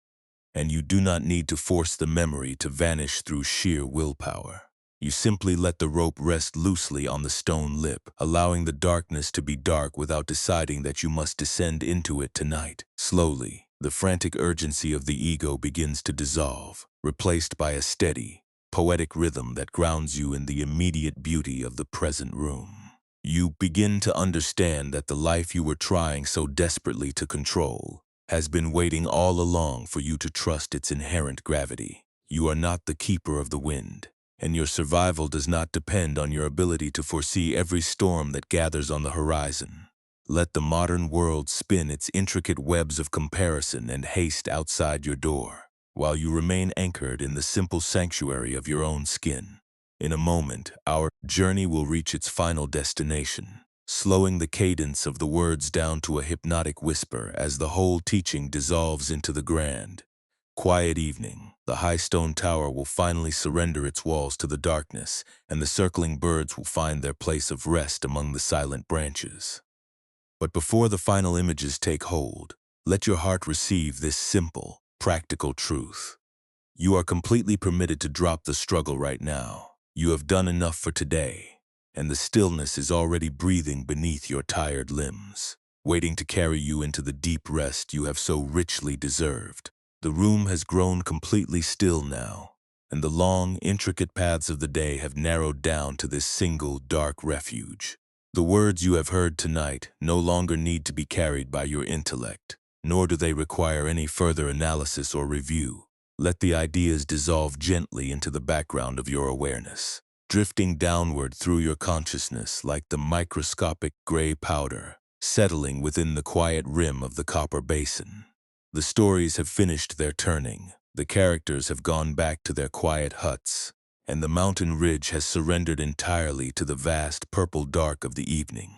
and you do not need to force the memory to vanish through sheer willpower. You simply let the rope rest loosely on the stone lip, allowing the darkness to be dark without deciding that you must descend into it tonight. Slowly, the frantic urgency of the ego begins to dissolve, replaced by a steady, poetic rhythm that grounds you in the immediate beauty of the present room. You begin to understand that the life you were trying so desperately to control has been waiting all along for you to trust its inherent gravity. You are not the keeper of the wind, and your survival does not depend on your ability to foresee every storm that gathers on the horizon. Let the modern world spin its intricate webs of comparison and haste outside your door, while you remain anchored in the simple sanctuary of your own skin. In a moment, our journey will reach its final destination, slowing the cadence of the words down to a hypnotic whisper as the whole teaching dissolves into the grand, quiet evening. The high stone tower will finally surrender its walls to the darkness, and the circling birds will find their place of rest among the silent branches. But before the final images take hold, let your heart receive this simple, practical truth. You are completely permitted to drop the struggle right now. You have done enough for today, and the stillness is already breathing beneath your tired limbs, waiting to carry you into the deep rest you have so richly deserved. The room has grown completely still now, and the long, intricate paths of the day have narrowed down to this single, dark refuge. The words you have heard tonight no longer need to be carried by your intellect, nor do they require any further analysis or review. Let the ideas dissolve gently into the background of your awareness, drifting downward through your consciousness like the microscopic gray powder, settling within the quiet rim of the copper basin. The stories have finished their turning, the characters have gone back to their quiet huts, and the mountain ridge has surrendered entirely to the vast purple dark of the evening.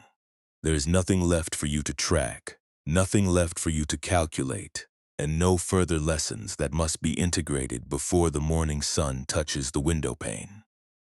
There is nothing left for you to track, nothing left for you to calculate, and no further lessons that must be integrated before the morning sun touches the window pane.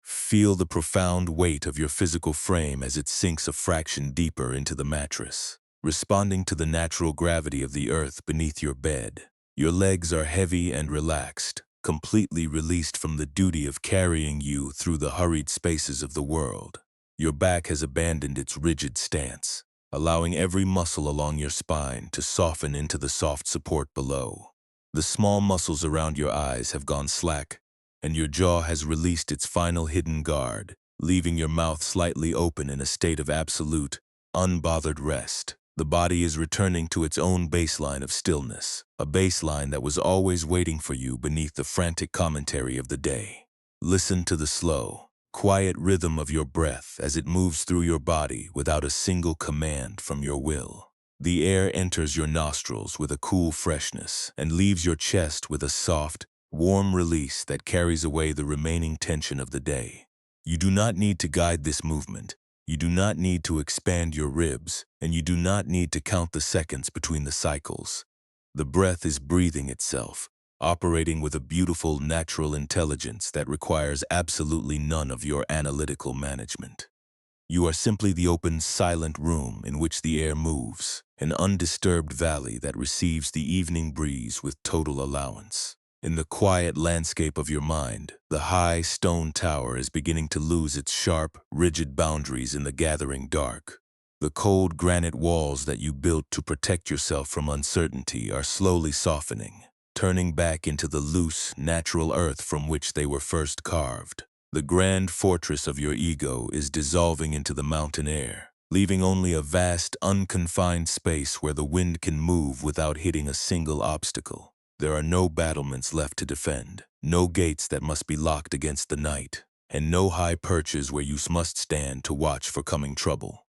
Feel the profound weight of your physical frame as it sinks a fraction deeper into the mattress, responding to the natural gravity of the earth beneath your bed. Your legs are heavy and relaxed, completely released from the duty of carrying you through the hurried spaces of the world. Your back has abandoned its rigid stance, allowing every muscle along your spine to soften into the soft support below. The small muscles around your eyes have gone slack, and your jaw has released its final hidden guard, leaving your mouth slightly open in a state of absolute, unbothered rest. The body is returning to its own baseline of stillness, a baseline that was always waiting for you beneath the frantic commentary of the day. Listen to the slow, quiet rhythm of your breath as it moves through your body without a single command from your will. The air enters your nostrils with a cool freshness and leaves your chest with a soft, warm release that carries away the remaining tension of the day. You do not need to guide this movement. You do not need to expand your ribs, and you do not need to count the seconds between the cycles. The breath is breathing itself, operating with a beautiful natural intelligence that requires absolutely none of your analytical management. You are simply the open, silent room in which the air moves, an undisturbed valley that receives the evening breeze with total allowance. In the quiet landscape of your mind, the high stone tower is beginning to lose its sharp, rigid boundaries in the gathering dark. The cold granite walls that you built to protect yourself from uncertainty are slowly softening, turning back into the loose, natural earth from which they were first carved. The grand fortress of your ego is dissolving into the mountain air, leaving only a vast, unconfined space where the wind can move without hitting a single obstacle. There are no battlements left to defend, no gates that must be locked against the night, and no high perches where you must stand to watch for coming trouble.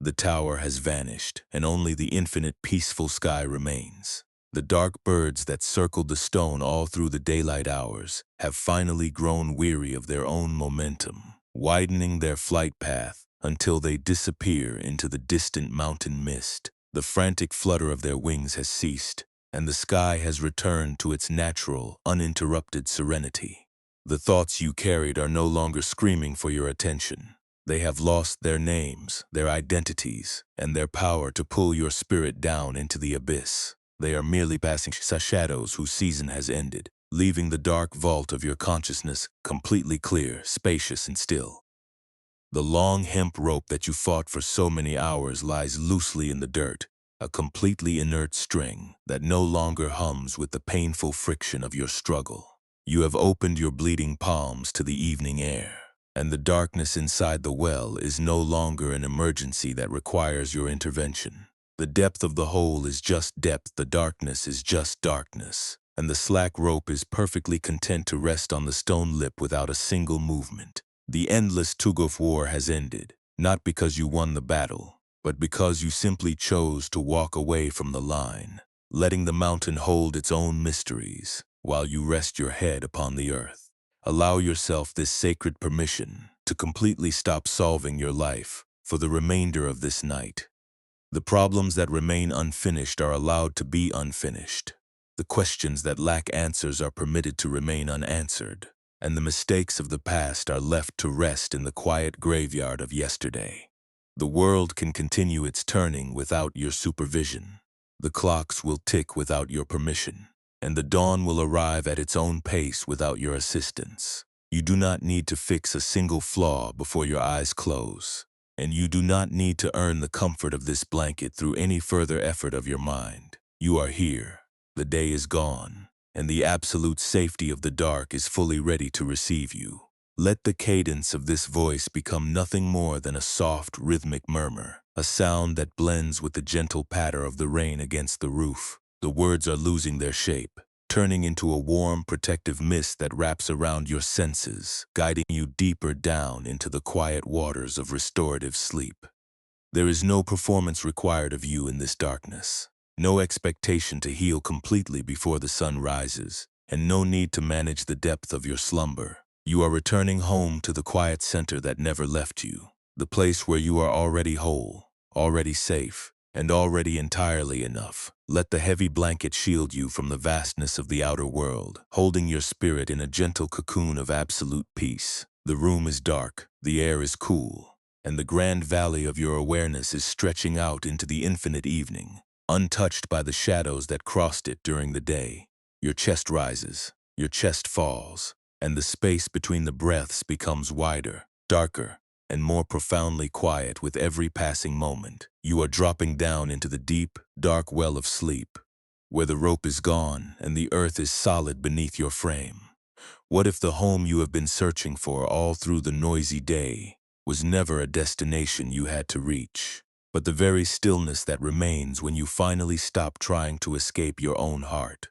The tower has vanished, and only the infinite peaceful sky remains. The dark birds that circled the stone all through the daylight hours have finally grown weary of their own momentum, widening their flight path until they disappear into the distant mountain mist. The frantic flutter of their wings has ceased, and the sky has returned to its natural, uninterrupted serenity. The thoughts you carried are no longer screaming for your attention. They have lost their names, their identities, and their power to pull your spirit down into the abyss. They are merely passing shadows whose season has ended, leaving the dark vault of your consciousness completely clear, spacious, and still. The long hemp rope that you fought for so many hours lies loosely in the dirt, a completely inert string that no longer hums with the painful friction of your struggle. You have opened your bleeding palms to the evening air, and the darkness inside the well is no longer an emergency that requires your intervention. The depth of the hole is just depth, the darkness is just darkness, and the slack rope is perfectly content to rest on the stone lip without a single movement. The endless tug-of-war has ended, not because you won the battle, but because you simply chose to walk away from the line, letting the mountain hold its own mysteries while you rest your head upon the earth. Allow yourself this sacred permission to completely stop solving your life for the remainder of this night. The problems that remain unfinished are allowed to be unfinished. The questions that lack answers are permitted to remain unanswered, and the mistakes of the past are left to rest in the quiet graveyard of yesterday. The world can continue its turning without your supervision. The clocks will tick without your permission, and the dawn will arrive at its own pace without your assistance. You do not need to fix a single flaw before your eyes close, and you do not need to earn the comfort of this blanket through any further effort of your mind. You are here. The day is gone, and the absolute safety of the dark is fully ready to receive you. Let the cadence of this voice become nothing more than a soft, rhythmic murmur, a sound that blends with the gentle patter of the rain against the roof. The words are losing their shape, turning into a warm, protective mist that wraps around your senses, guiding you deeper down into the quiet waters of restorative sleep. There is no performance required of you in this darkness, no expectation to heal completely before the sun rises, and no need to manage the depth of your slumber. You are returning home to the quiet center that never left you, the place where you are already whole, already safe, and already entirely enough. Let the heavy blanket shield you from the vastness of the outer world, holding your spirit in a gentle cocoon of absolute peace. The room is dark, the air is cool, and the grand valley of your awareness is stretching out into the infinite evening, untouched by the shadows that crossed it during the day. Your chest rises, your chest falls, and the space between the breaths becomes wider, darker, and more profoundly quiet with every passing moment. You are dropping down into the deep, dark well of sleep, where the rope is gone and the earth is solid beneath your frame. What if the home you have been searching for all through the noisy day was never a destination you had to reach, but the very stillness that remains when you finally stop trying to escape your own heart?